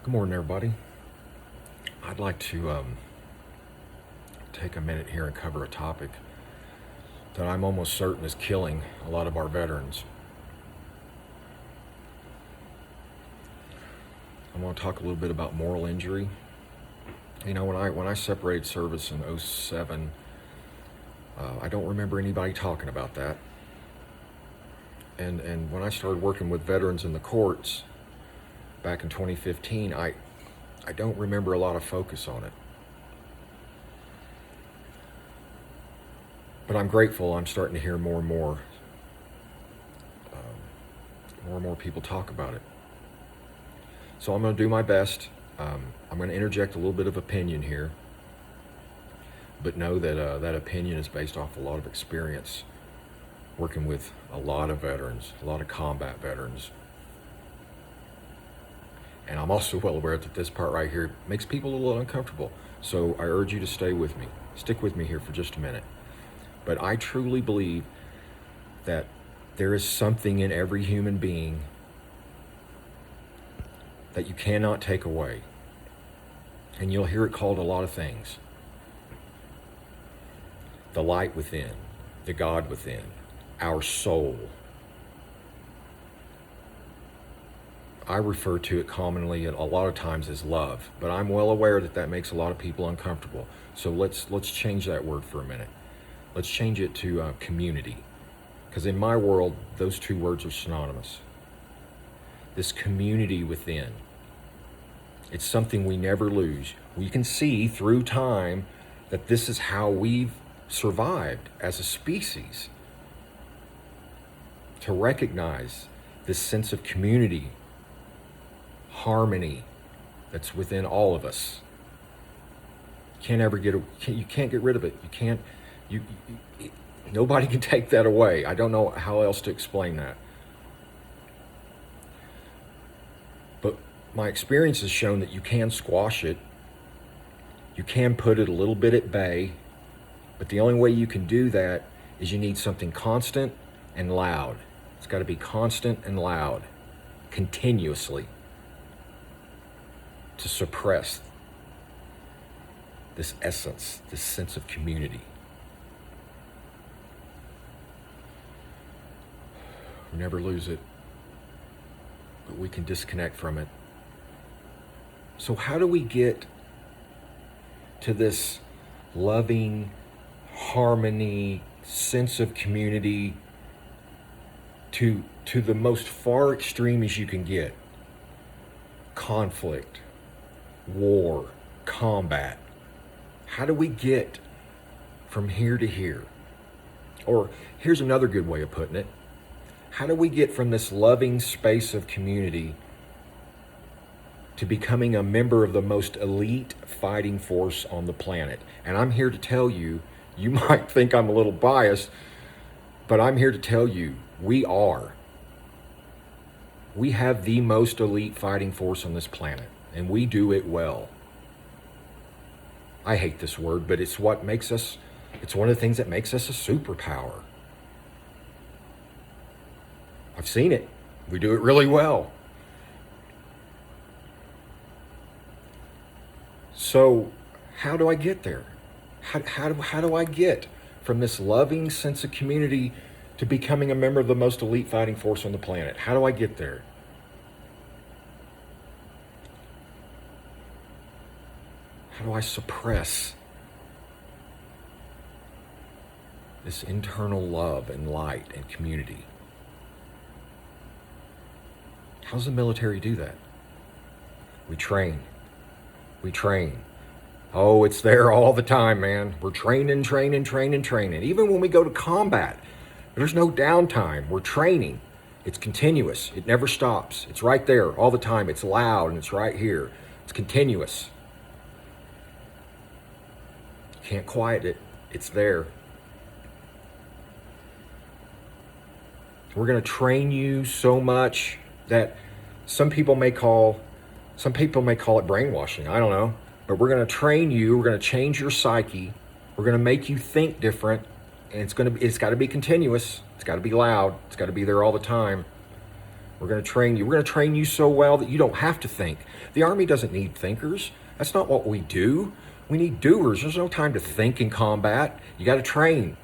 Good morning, everybody. I'd like to take a minute here and cover a topic that I'm almost certain is killing a lot of our veterans. I want to talk a little bit about moral injury. You know, when I separated service in '07, I don't remember anybody talking about that. And when I started working with veterans in the courts back in 2015, I don't remember a lot of focus on it. But I'm grateful I'm starting to hear more and more people talk about it. So I'm going to do my best. I'm going to interject a little bit of opinion here, but know that that opinion is based off a lot of experience working with a lot of veterans, a lot of combat veterans. And I'm also well aware that this part right here makes people a little uncomfortable. So I urge you to stay with me. Stick with me here for just a minute. But I truly believe that there is something in every human being that you cannot take away. And you'll hear it called a lot of things. The light within, the God within, our soul. I refer to it commonly a lot of times as love, but I'm well aware that that makes a lot of people uncomfortable. So let's change that word for a minute. Let's change it to community, because in my world, those two words are synonymous. This community within, it's something we never lose. We can see through time that this is how we've survived as a species, to recognize this sense of community, harmony that's within all of us. You can't get rid of it. Nobody can take that away. I don't know how else to explain that. But my experience has shown that you can squash it. You can put it a little bit at bay. But the only way you can do that is you need something constant and loud. It's got to be constant and loud, continuously, to suppress this essence, this sense of community. We never lose it, but we can disconnect from it. So how do we get to this loving, harmony, sense of community to the most far extreme as you can get? Conflict, war, combat. How do we get from here to here? Or here's another good way of putting it. How do we get from this loving space of community to becoming a member of the most elite fighting force on the planet? And I'm here to tell you, you might think I'm a little biased, but I'm here to tell you, we are. We have the most elite fighting force on this planet, and we do it well. I hate this word, but it's one of the things that makes us a superpower. I've seen it. We do it really well. So how do I get there? How do I get from this loving sense of community to becoming a member of the most elite fighting force on the planet? How do I get there? How do I suppress this internal love and light and community? How does the military do that? We train. Oh, it's there all the time, man. We're training. Even when we go to combat, there's no downtime. We're training. It's continuous. It never stops. It's right there all the time. It's loud and it's right here. It's continuous. You can't quiet it. It's there. We're going to train you so much that some people may call it brainwashing. I don't know. But we're going to train you. We're going to change your psyche. We're going to make you think different. And it's got to be continuous. It's got to be loud. It's got to be there all the time. We're going to train you. We're going to train you so well that you don't have to think. The Army doesn't need thinkers. That's not what we do. We need doers. There's no time to think in combat. You got to train.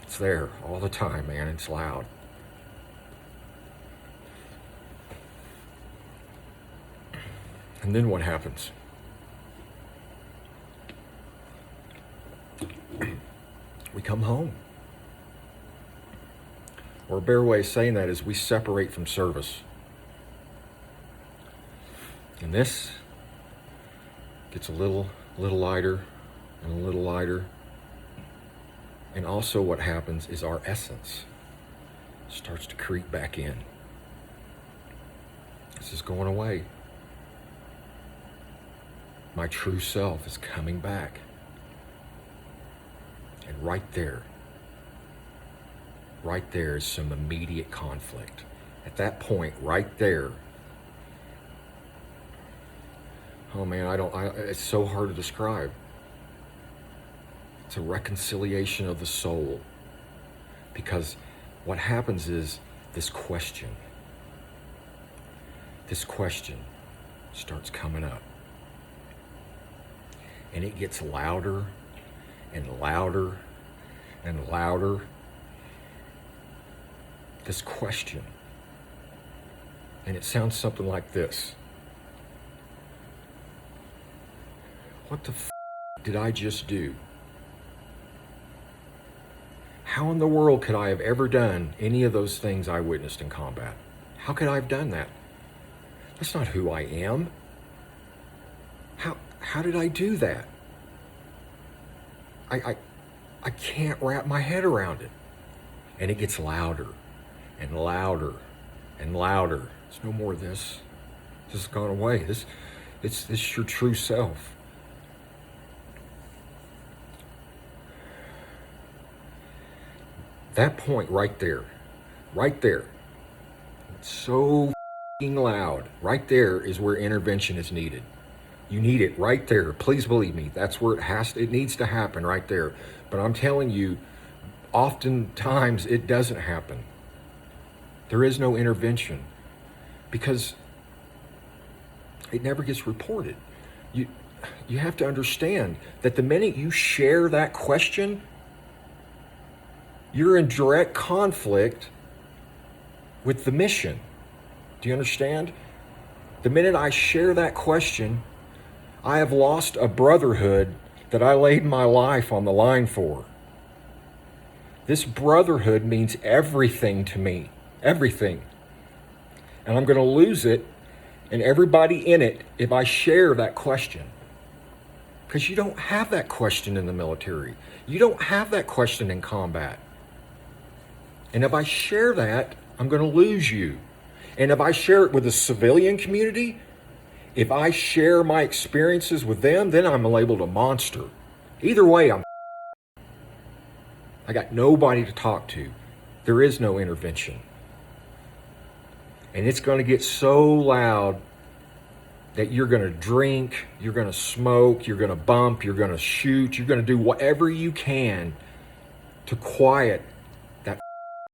It's there all the time, man. It's loud. And then what happens? We come home. Or a better way of saying that is we separate from service. And this gets a little lighter and a little lighter. And also what happens is our essence starts to creep back in. This is going away. My true self is coming back. And right there is some immediate conflict. At that point, right there, oh man, it's so hard to describe. It's a reconciliation of the soul. Because what happens is this question starts coming up. And it gets louder and louder and louder. This question. And it sounds something like this. What the did I just do? How in the world could I have ever done any of those things I witnessed in combat? How could I have done that? That's not who I am. How did I do that? I can't wrap my head around it. And it gets louder and louder and louder. There's no more of this. This has gone away. This is your true self. That point right there, it's so loud. Right there is where intervention is needed. You need it right there. Please believe me. That's where it needs to happen right there. But I'm telling you, oftentimes it doesn't happen. There is no intervention because it never gets reported. You have to understand that the minute you share that question, you're in direct conflict with the mission. Do you understand? The minute I share that question, I have lost a brotherhood that I laid my life on the line for. This brotherhood means everything to me. Everything. And I'm going to lose it and everybody in it if I share that question. Because you don't have that question in the military. You don't have that question in combat. And if I share that, I'm going to lose you. And if I share it with the civilian community, if I share my experiences with them, then I'm labeled a monster. Either way, I got nobody to talk to. There is no intervention. And it's going to get so loud that you're going to drink, you're going to smoke, you're going to bump, you're going to shoot, you're going to do whatever you can to quiet that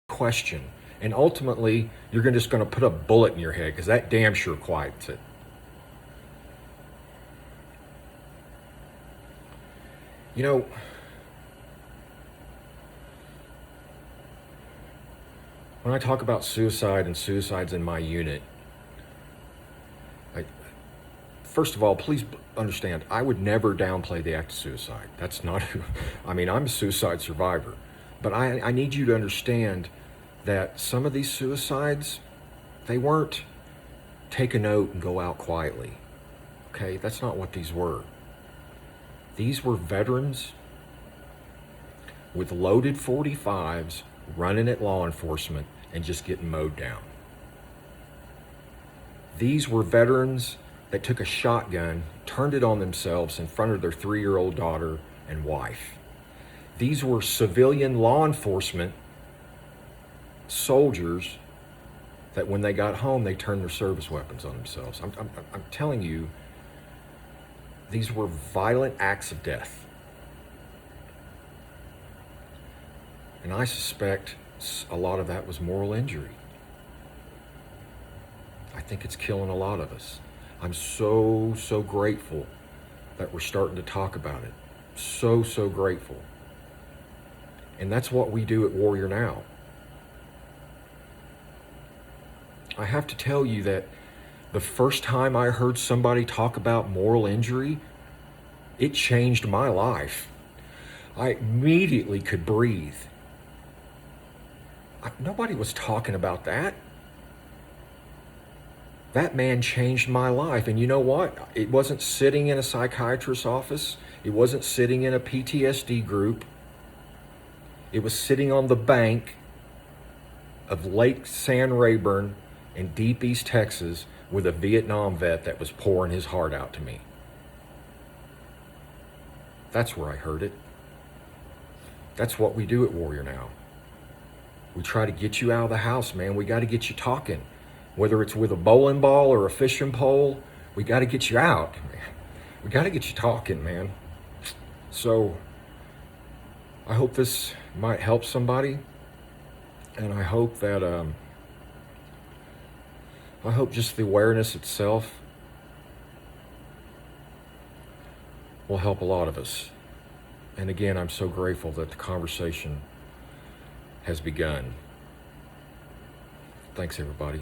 question. And ultimately, you're just going to put a bullet in your head because that damn sure quiets it. You know, when I talk about suicide and suicides in my unit, first of all, please understand, I would never downplay the act of suicide. That's not who, I'm a suicide survivor. But I need you to understand that some of these suicides, they weren't take a note and go out quietly. Okay, that's not what these were. These were veterans with loaded 45s running at law enforcement and just getting mowed down. These were veterans that took a shotgun, turned it on themselves in front of their 3-year-old daughter and wife. These were civilian law enforcement soldiers that when they got home, they turned their service weapons on themselves. I'm telling you, these were violent acts of death. And I suspect a lot of that was moral injury. I think it's killing a lot of us. I'm so, so grateful that we're starting to talk about it. So, so grateful. And that's what we do at Warrior Now. I have to tell you that the first time I heard somebody talk about moral injury, it changed my life. I immediately could breathe. Nobody was talking about that. That man changed my life. And you know what? It wasn't sitting in a psychiatrist's office. It wasn't sitting in a PTSD group. It was sitting on the bank of Lake San Rayburn in deep East Texas with a Vietnam vet that was pouring his heart out to me. That's where I heard it. That's what we do at Warrior Now. We try to get you out of the house, man. We got to get you talking. Whether it's with a bowling ball or a fishing pole, we got to get you out. We got to get you talking, man. So I hope this might help somebody. And I hope that, I hope just the awareness itself will help a lot of us. And again, I'm so grateful that the conversation has begun. Thanks, everybody.